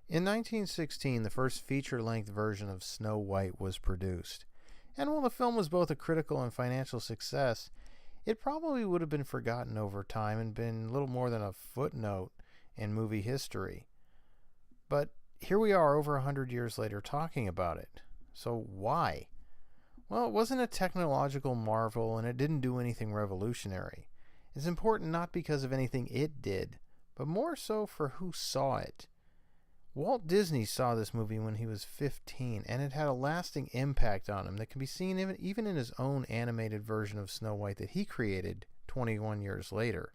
In 1916, the first feature-length version of Snow White was produced. And while the film was both a critical and financial success, it probably would have been forgotten over time and been little more than a footnote in movie history. But here we are over 100 years later talking about it. So why? Well, it wasn't a technological marvel and it didn't do anything revolutionary. It's important not because of anything it did, but more so for who saw it. Walt Disney saw this movie when he was 15, and it had a lasting impact on him that can be seen even in his own animated version of Snow White that he created 21 years later.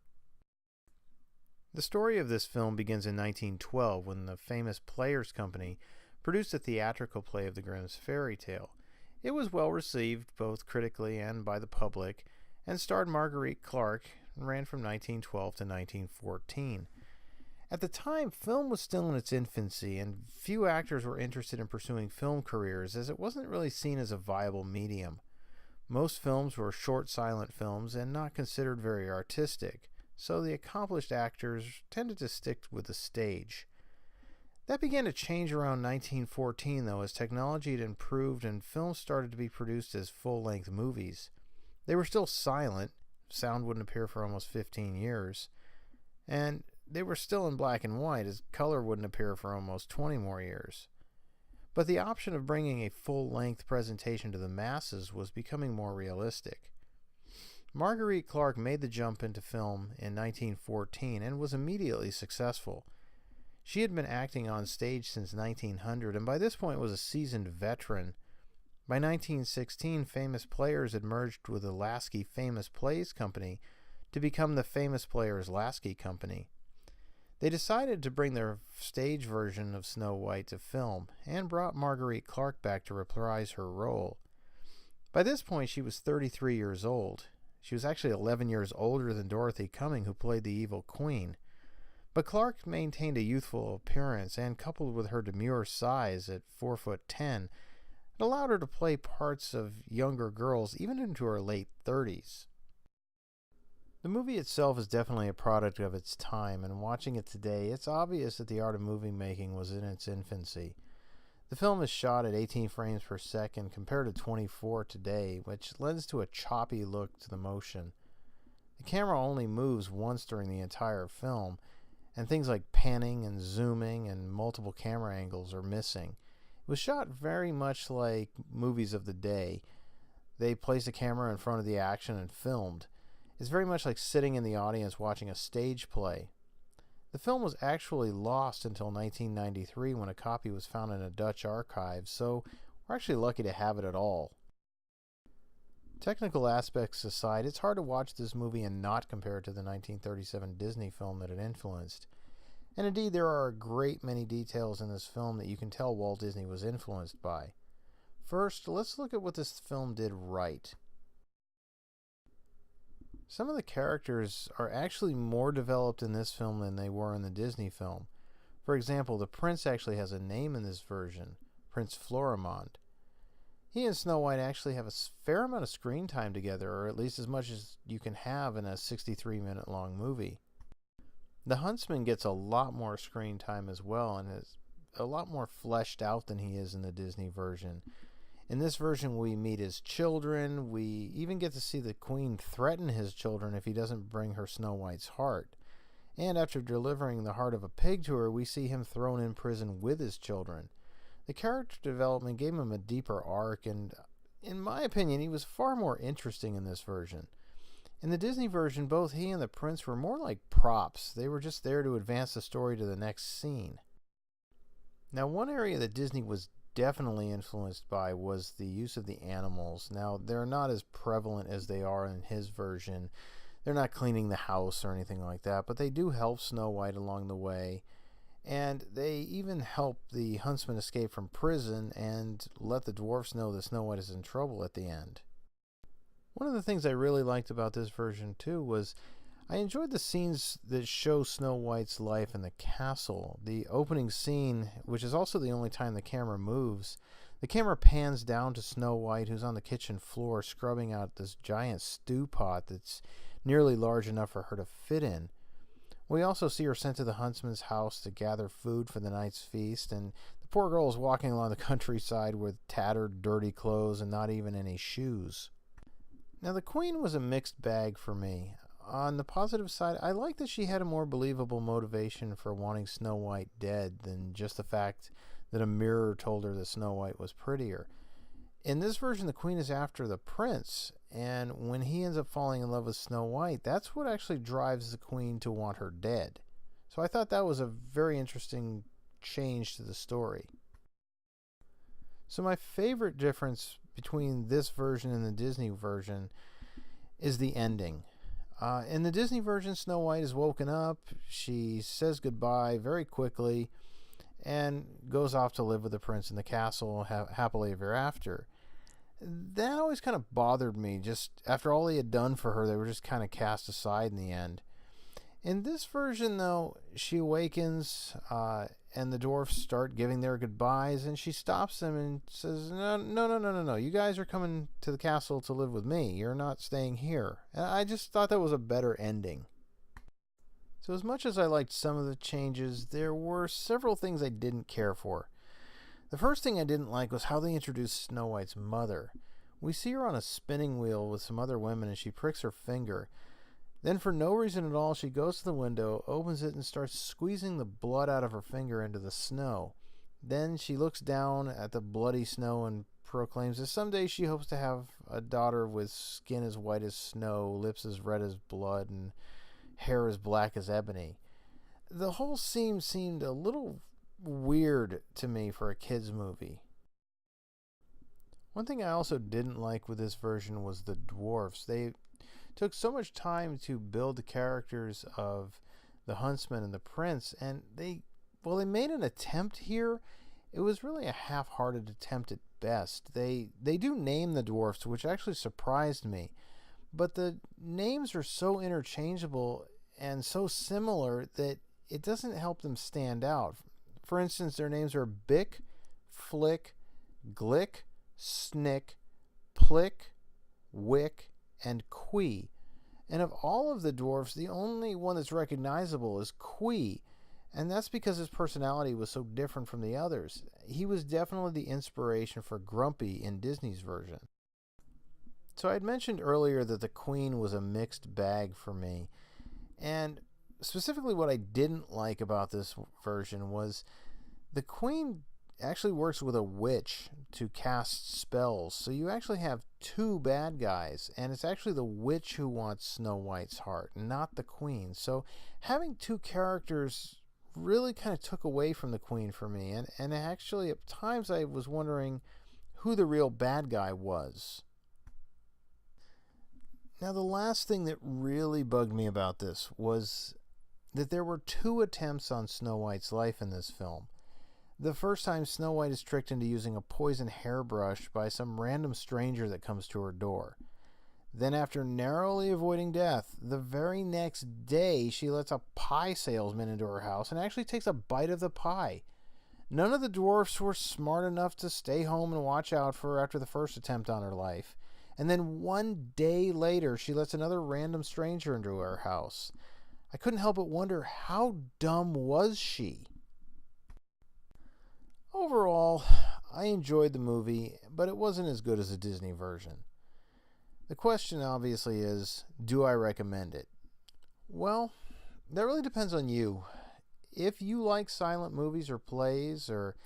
The story of this film begins in 1912 when the famous Players Company produced a theatrical play of the Grimm's fairy tale. It was well received both critically and by the public, and starred Marguerite Clark and ran from 1912 to 1914. At the time, film was still in its infancy, and few actors were interested in pursuing film careers as it wasn't really seen as a viable medium. Most films were short silent films and not considered very artistic, so the accomplished actors tended to stick with the stage. That began to change around 1914, though, as technology had improved and films started to be produced as full-length movies. They were still silent, sound wouldn't appear for almost 15 years, and they were still in black and white, as color wouldn't appear for almost 20 more years. But the option of bringing a full-length presentation to the masses was becoming more realistic. Marguerite Clark made the jump into film in 1914 and was immediately successful. She had been acting on stage since 1900 and by this point was a seasoned veteran. By 1916, Famous Players had merged with the Lasky Famous Plays Company to become the Famous Players Lasky Company. They decided to bring their stage version of Snow White to film and brought Marguerite Clark back to reprise her role. By this point, she was 33 years old. She was actually 11 years older than Dorothy Cumming, who played the evil queen. But Clark maintained a youthful appearance, and coupled with her demure size at 4'10", it allowed her to play parts of younger girls even into her late 30s. The movie itself is definitely a product of its time, and watching it today, it's obvious that the art of movie making was in its infancy. The film is shot at 18 frames per second compared to 24 today, which lends to a choppy look to the motion. The camera only moves once during the entire film, and things like panning and zooming and multiple camera angles are missing. It was shot very much like movies of the day. They placed a camera in front of the action and filmed. It's very much like sitting in the audience watching a stage play. The film was actually lost until 1993 when a copy was found in a Dutch archive, so we're actually lucky to have it at all. Technical aspects aside, it's hard to watch this movie and not compare it to the 1937 Disney film that it influenced. And indeed, there are a great many details in this film that you can tell Walt Disney was influenced by. First, let's look at what this film did right. Some of the characters are actually more developed in this film than they were in the Disney film. For example, the prince actually has a name in this version, Prince Florimond. He and Snow White actually have a fair amount of screen time together, or at least as much as you can have in a 63-minute long movie. The huntsman gets a lot more screen time as well and is a lot more fleshed out than he is in the Disney version. In this version, we meet his children. We even get to see the queen threaten his children if he doesn't bring her Snow White's heart. And after delivering the heart of a pig to her, we see him thrown in prison with his children. The character development gave him a deeper arc, and in my opinion, he was far more interesting in this version. In the Disney version, both he and the prince were more like props. They were just there to advance the story to the next scene. Now, one area that Disney was definitely influenced by was the use of the animals. Now, they're not as prevalent as they are in his version. They're not cleaning the house or anything like that, but they do help Snow White along the way. And they even help the huntsman escape from prison and let the dwarfs know that Snow White is in trouble at the end. One of the things I really liked about this version too was I enjoyed the scenes that show Snow White's life in the castle. The opening scene, which is also the only time the camera moves, the camera pans down to Snow White, who's on the kitchen floor scrubbing out this giant stew pot that's nearly large enough for her to fit in. We also see her sent to the huntsman's house to gather food for the night's feast, and the poor girl is walking along the countryside with tattered, dirty clothes and not even any shoes. Now, the queen was a mixed bag for me. On the positive side, I like that she had a more believable motivation for wanting Snow White dead than just the fact that a mirror told her that Snow White was prettier. In this version, the queen is after the prince, and when he ends up falling in love with Snow White, that's what actually drives the queen to want her dead. So I thought that was a very interesting change to the story. So my favorite difference between this version and the Disney version is the ending. In the Disney version, Snow White is woken up, she says goodbye very quickly, and goes off to live with the prince in the castle happily ever after. That always kind of bothered me. Just after all he had done for her, they were just kind of cast aside in the end. In this version, though, she awakens, and the dwarfs start giving their goodbyes, and she stops them and says, No. You guys are coming to the castle to live with me. You're not staying here. And I just thought that was a better ending. So as much as I liked some of the changes, there were several things I didn't care for. The first thing I didn't like was how they introduced Snow White's mother. We see her on a spinning wheel with some other women, and she pricks her finger. Then, for no reason at all, she goes to the window, opens it, and starts squeezing the blood out of her finger into the snow. Then she looks down at the bloody snow and proclaims that someday she hopes to have a daughter with skin as white as snow, lips as red as blood, and hair as black as ebony. The whole scene seemed a little weird to me for a kids' movie. One thing I also didn't like with this version was the dwarfs. They took so much time to build the characters of the huntsman and the prince, and they made an attempt here. It was really a half-hearted attempt at best. They do name the dwarfs, which actually surprised me, but the names are so interchangeable and so similar that it doesn't help them stand out. For instance, their names are Bick, Flick, Glick, Snick, Plick, Wick, and Quee. And of all of the dwarfs, the only one that's recognizable is Quee, and that's because his personality was so different from the others. He was definitely the inspiration for Grumpy in Disney's version. So I had mentioned earlier that the queen was a mixed bag for me, and specifically what I didn't like about this version was the queen actually works with a witch to cast spells. So you actually have two bad guys, and it's actually the witch who wants Snow White's heart, not the queen. So having two characters really kind of took away from the queen for me, and actually at times I was wondering who the real bad guy was. Now, the last thing that really bugged me about this was that there were two attempts on Snow White's life in this film. The first time, Snow White is tricked into using a poison hairbrush by some random stranger that comes to her door. Then, after narrowly avoiding death, the very next day she lets a pie salesman into her house and actually takes a bite of the pie. None of the dwarfs were smart enough to stay home and watch out for her after the first attempt on her life. And then one day later, she lets another random stranger into her house. I couldn't help but wonder, how dumb was she? Overall, I enjoyed the movie, but it wasn't as good as the Disney version. The question obviously is, do I recommend it? Well, that really depends on you. If you like silent movies or plays, or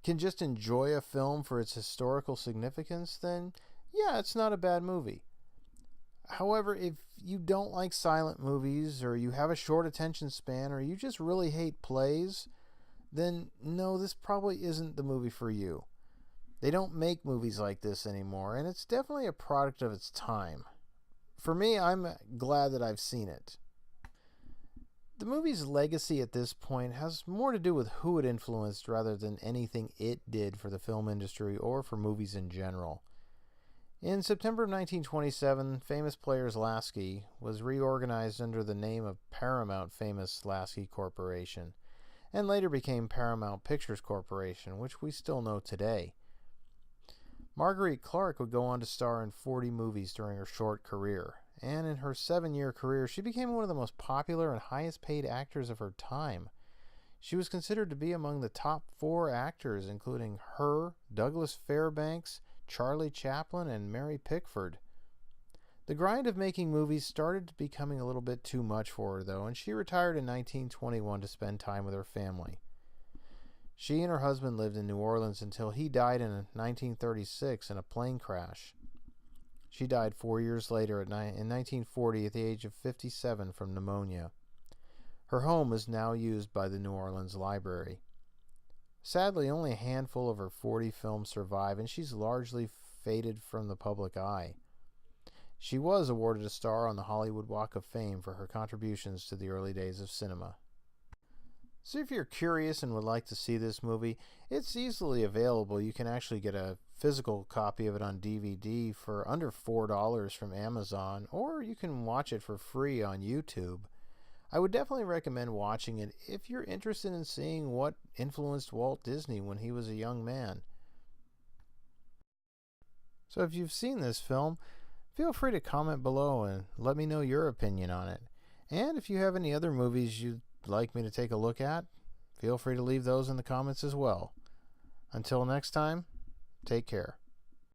can just enjoy a film for its historical significance, then yeah, it's not a bad movie. However, if you don't like silent movies, or you have a short attention span, or you just really hate plays, then no, this probably isn't the movie for you. They don't make movies like this anymore, and it's definitely a product of its time. For me, I'm glad that I've seen it. The movie's legacy at this point has more to do with who it influenced rather than anything it did for the film industry or for movies in general. In September of 1927, Famous Players Lasky was reorganized under the name of Paramount Famous Lasky Corporation, and later became Paramount Pictures Corporation, which we still know today. Marguerite Clark would go on to star in 40 movies during her short career, and in her 7-year career, she became one of the most popular and highest paid actors of her time. She was considered to be among the top 4 actors, including her, Douglas Fairbanks, Charlie Chaplin, and Mary Pickford. The grind of making movies started becoming a little bit too much for her, though, and she retired in 1921 to spend time with her family. She and her husband lived in New Orleans until he died in 1936 in a plane crash. She died 4 years later in 1940 at the age of 57 from pneumonia. Her home is now used by the New Orleans Library. Sadly, only a handful of her 40 films survive, and she's largely faded from the public eye. She was awarded a star on the Hollywood Walk of Fame for her contributions to the early days of cinema. So if you're curious and would like to see this movie, it's easily available. You can actually get a physical copy of it on DVD for under $4 from Amazon, or you can watch it for free on YouTube. I would definitely recommend watching it if you're interested in seeing what influenced Walt Disney when he was a young man. So if you've seen this film, feel free to comment below and let me know your opinion on it. And if you have any other movies you'd like me to take a look at, feel free to leave those in the comments as well. Until next time, take care.